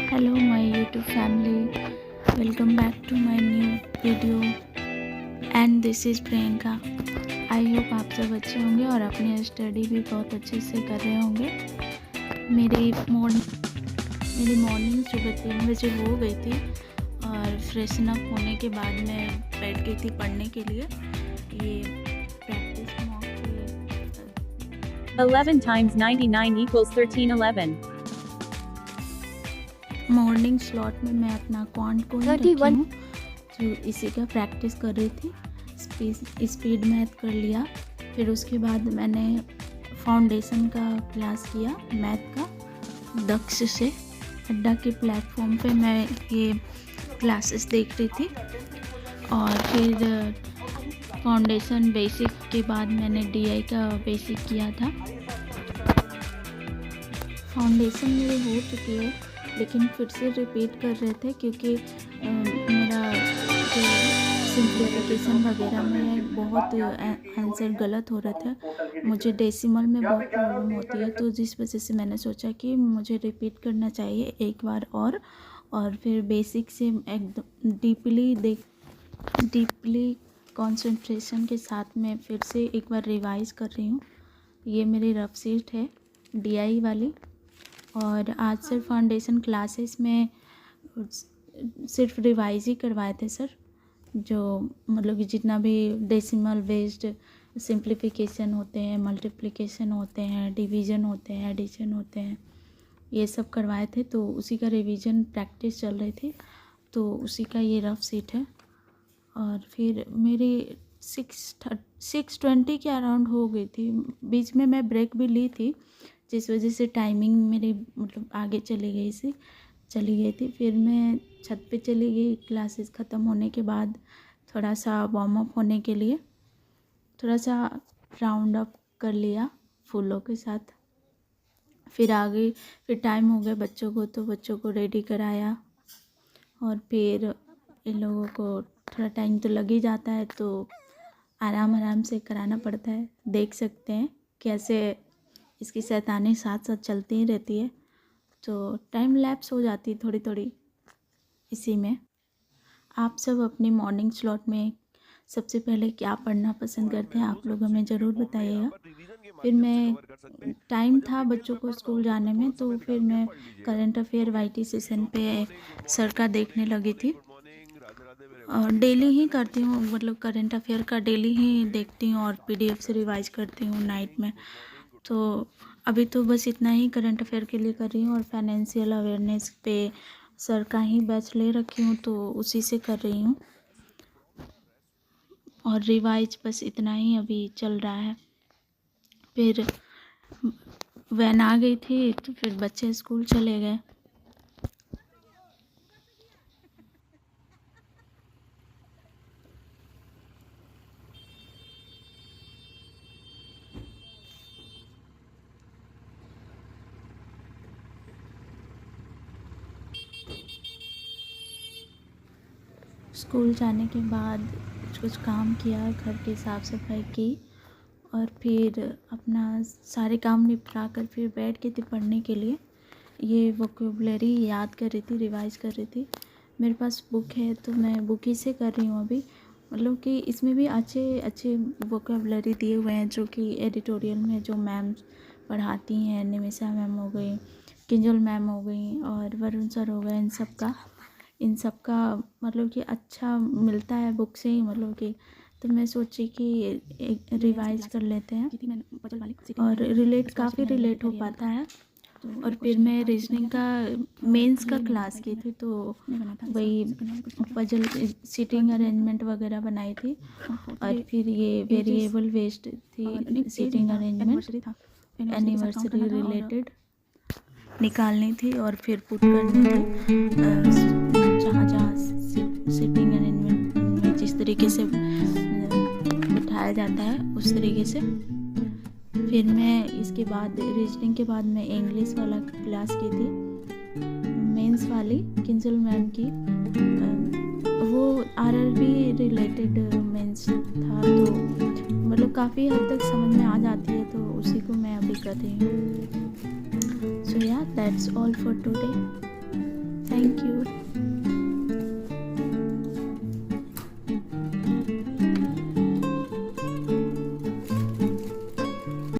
Hello my YouTube family, welcome back to my new video and this is Priyanka. I hope आप सब अच्छे होंगे और अपनी स्टडी भी बहुत अच्छे से कर रहे होंगे। मेरी मॉर्निंग सुबह 3 बजे हो गई थी और फ्रेशन अप होने के बाद मैं बैठ गई थी पढ़ने के लिए। ये practice mock 11 times 99 equals 1311. Morning slot में मैं अपना क्वांट को ही रखी हूँ, जो इसी का प्रैक्टिस कर रही थी। स्पीड मैथ कर लिया, फिर उसके बाद मैंने फाउंडेशन का क्लास किया मैथ का दक्ष से। अड्डा के प्लेटफॉर्म पे मैं ये क्लासेस देख रही थी और फिर फाउंडेशन बेसिक के बाद मैंने डीआई का बेसिक किया था। फाउंडेशन मेरी हो चुकी है लेकिन फिर से रिपीट कर रहे थे क्योंकि मेरा जो सिंप्लीफिकेशन वगैरह में बहुत आंसर गलत हो रहा था। मुझे डेसिमल में बहुत प्रॉब्लम होती है, तो जिस वजह से मैंने सोचा कि मुझे रिपीट करना चाहिए एक बार और फिर बेसिक से एकदम डीपली कंसंट्रेशन के साथ में फिर से एक बार रिवाइज़ कर रही हूँ। ये मेरी रफ शीट है डीआई वाली। और आज सिर्फ फाउंडेशन क्लासेस में सिर्फ रिवाइज ही करवाए थे सर, जो मतलब कि जितना भी डेसिमल बेस्ड सिंप्लीफिकेशन होते हैं, मल्टीप्लिकेशन होते हैं, डिवीज़न होते हैं, एडिशन होते हैं, ये सब करवाए थे। तो उसी का रिवीजन प्रैक्टिस चल रही थी, तो उसी का ये रफ शीट है। और फिर मेरी 6:20 के अराउंड हो गई थी। बीच में मैं ब्रेक भी ली थी, जिस वजह से टाइमिंग मेरी मतलब आगे चली गई थी। फिर मैं छत पे चली गई क्लासेस ख़त्म होने के बाद, थोड़ा सा वार्म अप होने के लिए थोड़ा सा राउंड अप कर लिया फूलों के साथ। फिर आगे फिर टाइम हो गया बच्चों को, तो बच्चों को रेडी कराया और फिर इन लोगों को थोड़ा टाइम तो लग ही जाता है, तो आराम से कराना पड़ता है। देख सकते हैं कैसे इसकी शैतानी साथ साथ चलती ही रहती है, तो टाइम लैप्स हो जाती है थोड़ी इसी में। आप सब अपनी मॉर्निंग स्लॉट में सबसे पहले क्या पढ़ना पसंद करते हैं, आप लोग हमें ज़रूर बताइएगा। फिर मैं टाइम था बच्चों को स्कूल जाने में, तो फिर मैं करंट अफेयर वाईटी सेशन पे सर का देखने लगी थी। और डेली ही करती हूँ, मतलब करंट अफेयर का डेली ही देखती हूँ और पीडीएफ से रिवाइज करती हूँ नाइट में। तो अभी तो बस इतना ही करंट अफेयर के लिए कर रही हूँ और फाइनेंशियल अवेयरनेस पे सर का ही बैच ले रखी हूँ, तो उसी से कर रही हूँ। और रिवाइज बस इतना ही अभी चल रहा है। फिर वैन आ गई थी, तो फिर बच्चे स्कूल चले गए। स्कूल जाने के बाद कुछ काम किया, घर की साफ़ सफाई की और फिर अपना सारे काम निपटा कर फिर बैठ गई थी पढ़ने के लिए। ये वोकेबलरी याद कर रही थी, रिवाइज कर रही थी। मेरे पास बुक है तो मैं बुक ही से कर रही हूँ अभी। मतलब कि इसमें भी अच्छे वोकेबलरी दिए हुए हैं, जो कि एडिटोरियल में जो मैम पढ़ाती हैं, निमिषा मैम हो गई, किंजल मैम हो गई और वरुण सर हो गए, इन सब का मतलब कि अच्छा मिलता है बुक से ही, मतलब कि तो मैं सोची कि रिवाइज कर लेते हैं और काफ़ी रिलेट हो पाता है। और फिर मैं रीजनिंग का मेंस का क्लास की थी, तो वही पजल सीटिंग अरेंजमेंट वगैरह बनाई थी। और फिर ये वेरिएबल बेस्ड थी सीटिंग अरेंजमेंट, एनिवर्सरी रिलेटेड निकालनी थी और फिर पुट करनी थी जहाँ सीटिंग अरेंजमेंट में जिस तरीके से बिठाया जाता है उस तरीके से। फिर मैं इसके बाद रीजनिंग के बाद मैं इंग्लिश वाला क्लास की थी, मेंस वाली किंजल मैम की। वो आरआरबी रिलेटेड मेंस था, तो मतलब काफ़ी हद तक समझ में आ जाती है, तो उसी को मैं अभी कर रही हूँ। So yeah, that's all for today. Thank you.